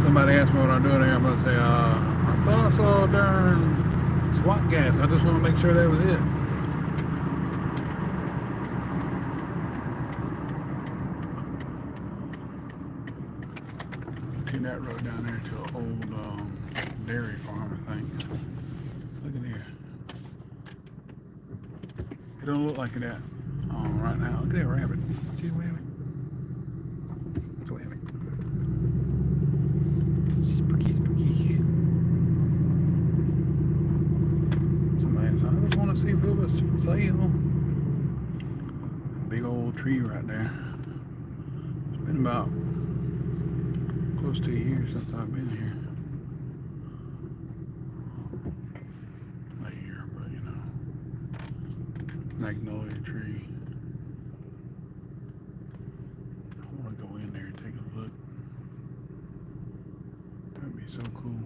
A: Somebody asked me what I'm doing here, I'm going to say, I thought I saw darn SWAT gas. I just want to make sure that was it. Take that road down there to an old dairy farm, I think. Look at here. It don't look like that right now. Look at that rabbit. See the rabbit? It's a rabbit. Spooky. Somebody said, I just want to see if it was for sale. Big old tree right there. It's been about close to a year since I've been here. Not a year, but you know. Magnolia tree. I want to go in there and take a look. That'd be so cool.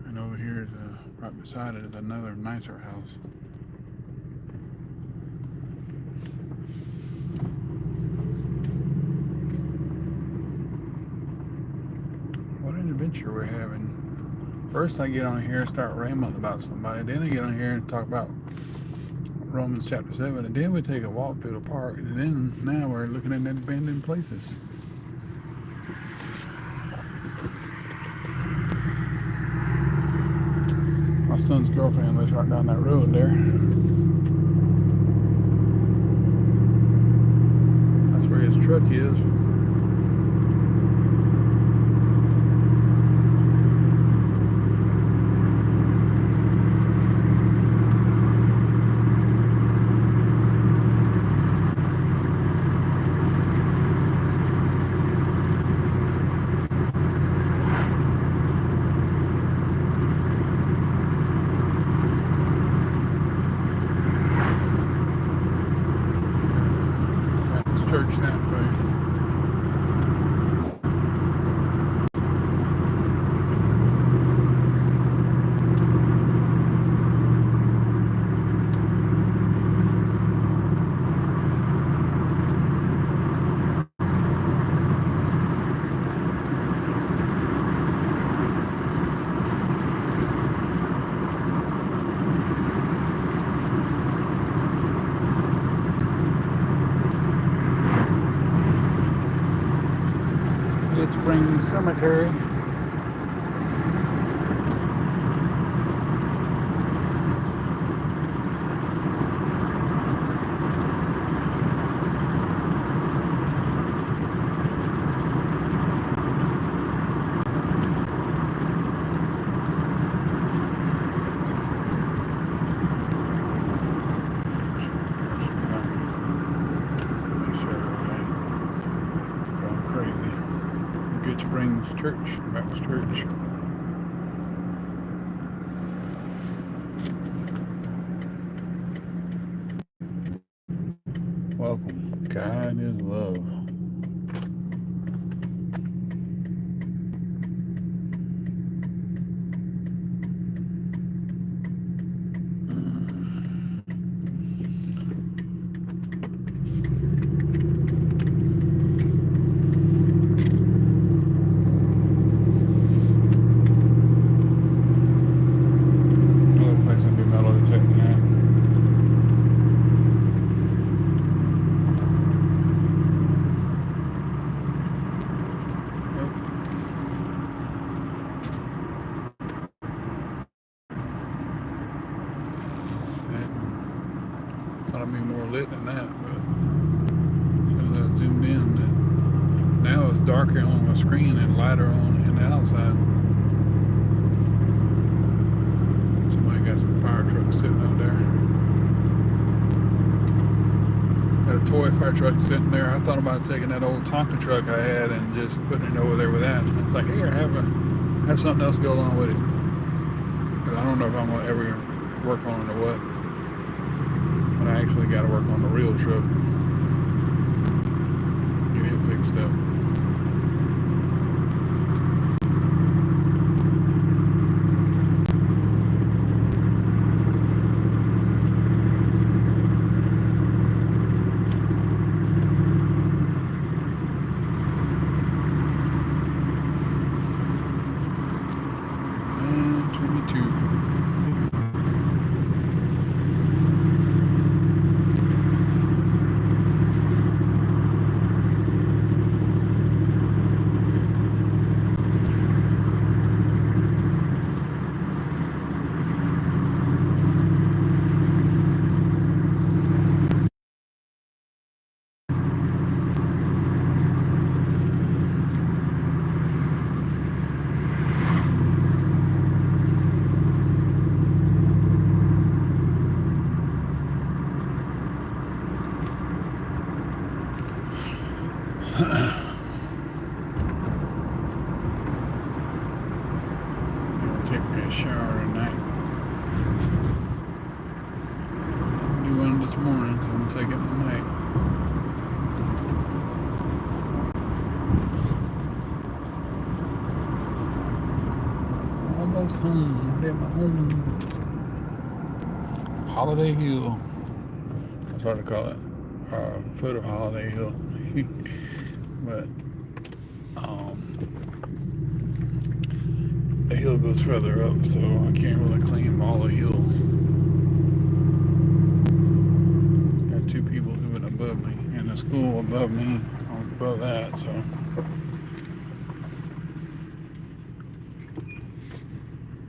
A: And over here, right beside it, is another nicer house. What an adventure we're having. First I get on here and start rambling about somebody. Then I get on here and talk about Romans chapter 7. And then we take a walk through the park. And then now we're looking at abandoned places. My son's girlfriend lives right down that road there. That's where his truck is. Church that way. Springs Cemetery. church, Baptist church. Welcome. God is love. Another place I'd be metal detecting at. Thought I'd be more lit than that, but as soon as I zoomed in, now it's darker on the screen and lighter on the outside. Somebody got some fire trucks sitting out there. Got a toy fire truck sitting there. I thought about taking that old Tonka truck I had and just putting it over there with that. It's like, here, have something else go along with it. Because I don't know if I'm gonna ever work on it or what. But I actually got to work on the real truck. Get it fixed up. And 22. Take me a shower tonight. I do one this morning, so I'm gonna take it tonight. Almost home. I'm at my home. Holiday Hill. That's what I call it. Foot of Holiday Hill. But the hill goes further up, so I can't really claim all the hill. Got two people living above me, and the school above me, above that, so.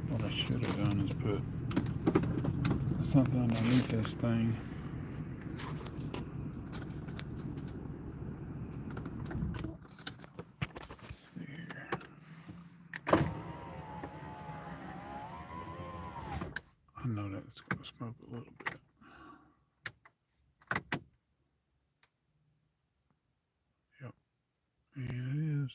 A: What I should have done is put something underneath this thing. I know that it's going to smoke a little bit. Yep, and it is.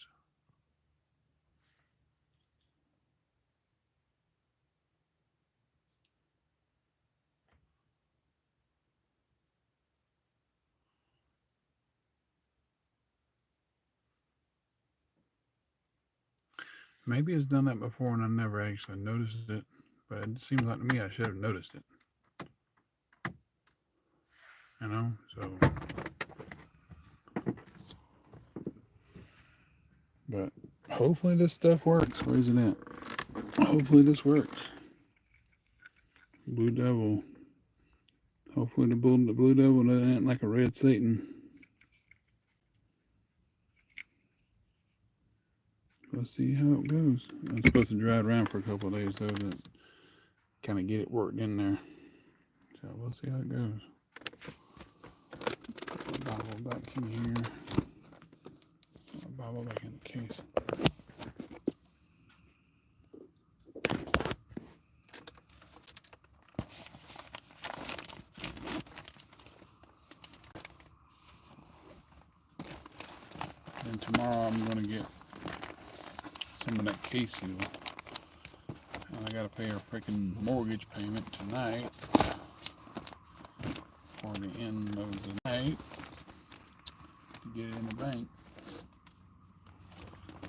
A: Maybe it's done that before and I never actually noticed it, but it seems like to me I should have noticed it. You know, so. But hopefully this stuff works. Where's it at? Hopefully this works. Blue Devil. Hopefully the Blue Devil doesn't act like a red Satan. Let's see how it goes. I'm supposed to drive around for a couple of days though to kind of get it worked in there. So we'll see how it goes. Put my Bible back in here. Put my Bible back in the case. And tomorrow I'm going to get some of that Casey. And I gotta pay a freaking mortgage payment tonight for the end of the night to get it in the bank.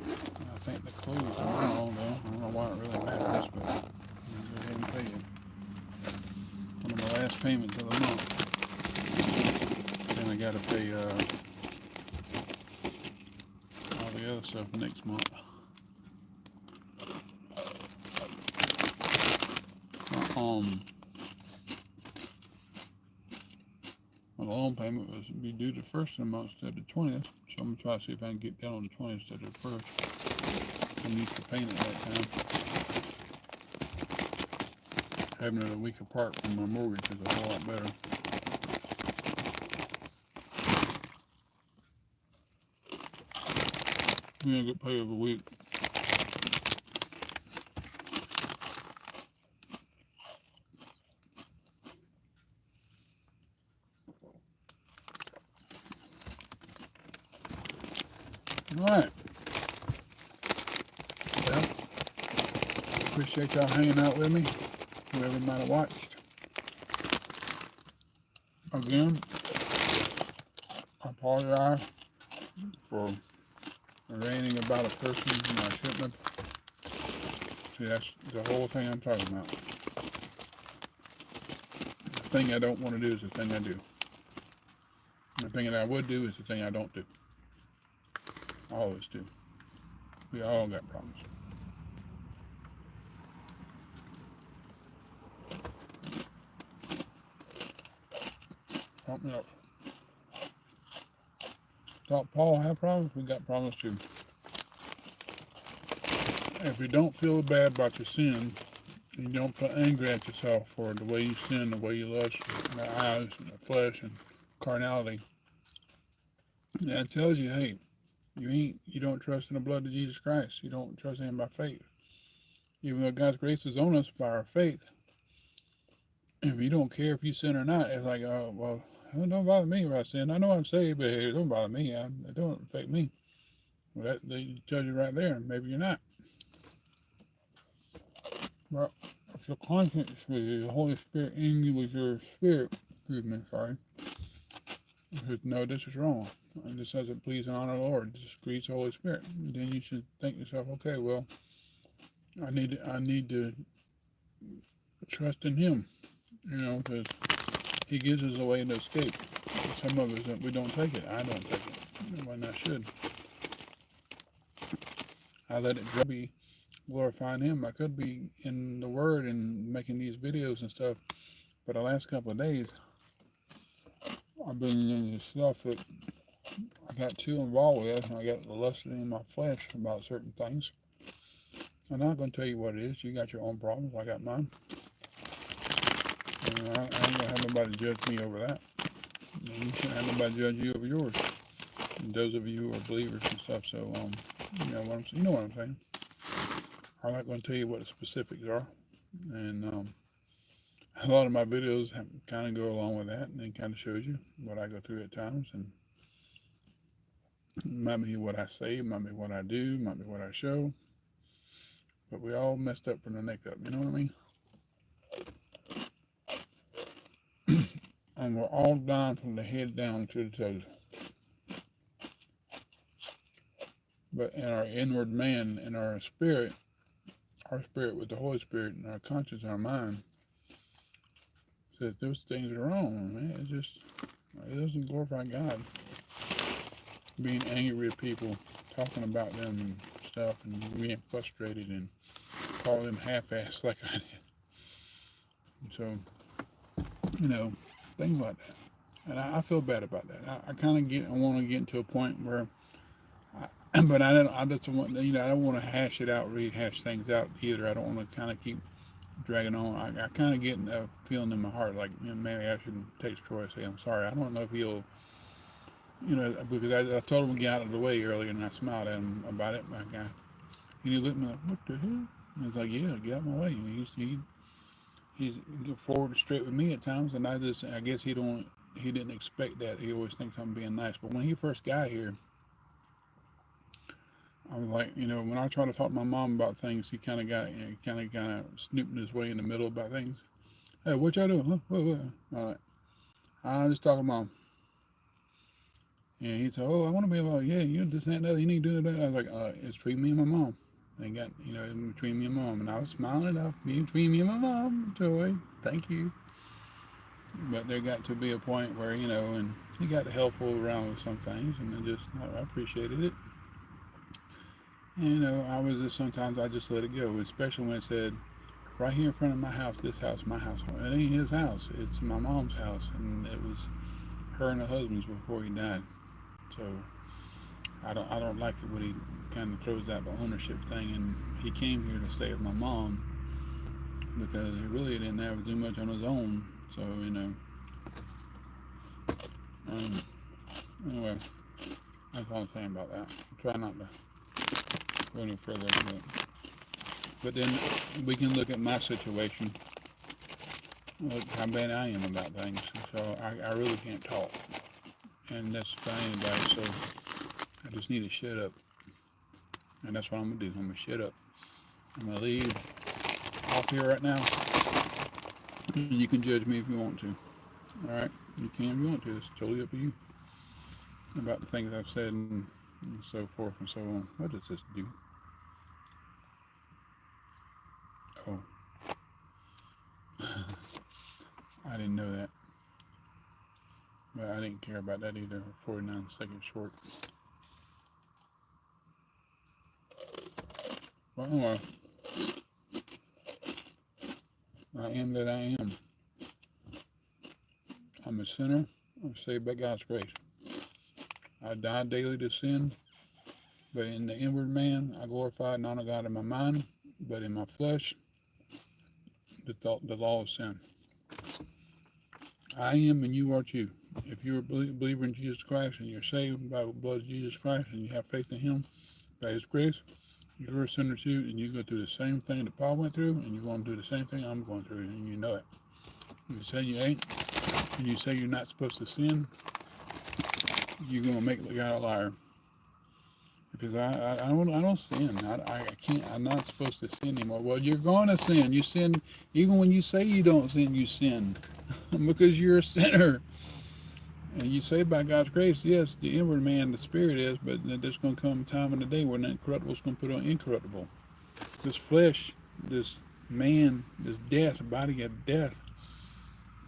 A: I think they close tomorrow, though. I don't know why it really matters, but I'll go ahead and pay it. One of my last payments of the month. Then I gotta pay all the other stuff next month. My loan payment was be due the first of the month instead of the 20th, so I'm gonna try to see if I can get that on the 20th instead of the first. I'm used to paying it that time. Having it a week apart from my mortgage is a whole lot better. We're gonna get paid every week. Alright. Well, appreciate y'all hanging out with me. Whoever might have watched. Again, I apologize for ranting about a person and I shouldn't have. See, that's the whole thing I'm talking about. The thing I don't want to do is the thing I do. The thing that I would do is the thing I don't do. All of us do. We all got problems. You know, thought Paul had problems, we got problems too. If you don't feel bad about your sin, you don't feel angry at yourself for the way you sin, the way you lust, the eyes and the flesh and carnality, that tells you, hey, you don't trust in the blood of Jesus Christ. You don't trust in him by faith. Even though God's grace is on us by our faith, if you don't care if you sin or not, it's like, oh, well, it don't bother me if I sin. I know I'm saved, but it don't bother me. It don't affect me. Well, that tells you right there. Maybe you're not. Well, if your conscience with the Holy Spirit in you with your spirit, says, no, this is wrong. And this doesn't please and honor the Lord. This grieves the Holy Spirit. And then you should think to yourself, okay, well, I need to trust in him, because he gives us a way to escape. Some of us, we don't take it. I don't take it. When I should. I let it be glorifying him. I could be in the Word and making these videos and stuff, but the last couple of days, I've been in this stuff that I got too involved with. I got lusting in my flesh about certain things. I'm not going to tell you what it is. You got your own problems. I got mine. And I ain't going to have nobody judge me over that. And you shouldn't have nobody judge you over yours. And those of you who are believers and stuff. So, you know what I'm saying. I'm not going to tell you what the specifics are. And a lot of my videos kind of go along with that. And it kind of shows you what I go through at times. And it might be what I say, it might be what I do, it might be what I show. But we all messed up from the neck up, you know what I mean? And we're all dying from the head down to the toes. But in our inward man, in our spirit with the Holy Spirit, and our conscience and our mind, says those things are wrong, man. It doesn't glorify God. Being angry at people, talking about them and stuff, and being frustrated and calling them half-assed like I did. So, things like that. And I feel bad about that. I want to get to a point where, but I just want, I don't want to rehash things out either. I don't want to kind of keep dragging on. I kind of get a feeling in my heart like, maybe I should text Troy and say, I'm sorry. I don't know if he'll, because I told him to get out of the way earlier, and I smiled at him about it. And he looked at me like, what the hell? And I was like, yeah, get out of my way. He's forward and straight with me at times, and I guess he didn't expect that. He always thinks I'm being nice. But when he first got here, I was like, when I try to talk to my mom about things, he kind of got, kind of snooping his way in the middle about things. Hey, what y'all doing? Huh? What? All right. I just talking to mom. And he said, oh, I want to be about, yeah, this, that, and that. You need to do that. I was like, it's between me and my mom. They got, in between me and mom. And I was smiling it off, between me and my mom. Joy, thank you. But there got to be a point where, and he got helpful around with some things. And I appreciated it. And, I was just, sometimes I just let it go, especially when it said, right here in front of my house, this house, my house. Well, it ain't his house. It's my mom's house. And it was her and her husband's before he died. So I don't like it when he kind of throws out the ownership thing. And he came here to stay with my mom because he really didn't have to do much on his own. So um, anyway, that's all I'm saying about that. Try not to go any further into it. But then we can look at my situation, look how bad I am about things. So I really can't talk, and that's by anybody. So I just need to shut up. And that's what I'm going to do. I'm going to shut up. I'm going to leave off here right now. And you can judge me if you want to. All right? You can if you want to. It's totally up to you about the things I've said and so forth and so on. What does this do? Oh. I didn't know that. But I didn't care about that either. 49 seconds short. Well, anyway. I am that I am. I'm a sinner. I'm saved by God's grace. I die daily to sin, but in the inward man, I glorify and honor God in my mind, but in my flesh, the law of sin. I am and you are too. If you're a believer in Jesus Christ and you're saved by the blood of Jesus Christ and you have faith in Him, by His grace, you're a sinner too, and you go through the same thing that Paul went through, and you're going to do the same thing I'm going through, and you know it. You say you ain't, and you say you're not supposed to sin, you're going to make God a liar. Because I don't sin. I can't. I'm not supposed to sin anymore. Well, you're going to sin. You sin even when you say you don't sin. You sin because you're a sinner. And you say by God's grace, yes, the inward man, the spirit is, but there's going to come a time in the day when the incorruptible is going to put on incorruptible. This flesh, this man, this death, body of death,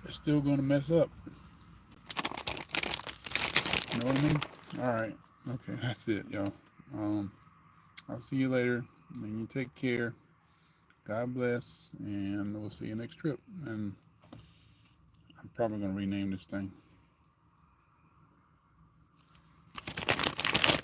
A: is still going to mess up. You know what I mean? All right. Okay, that's it, y'all. I'll see you later. And you take care. God bless. And we'll see you next trip. And I'm probably going to rename this thing.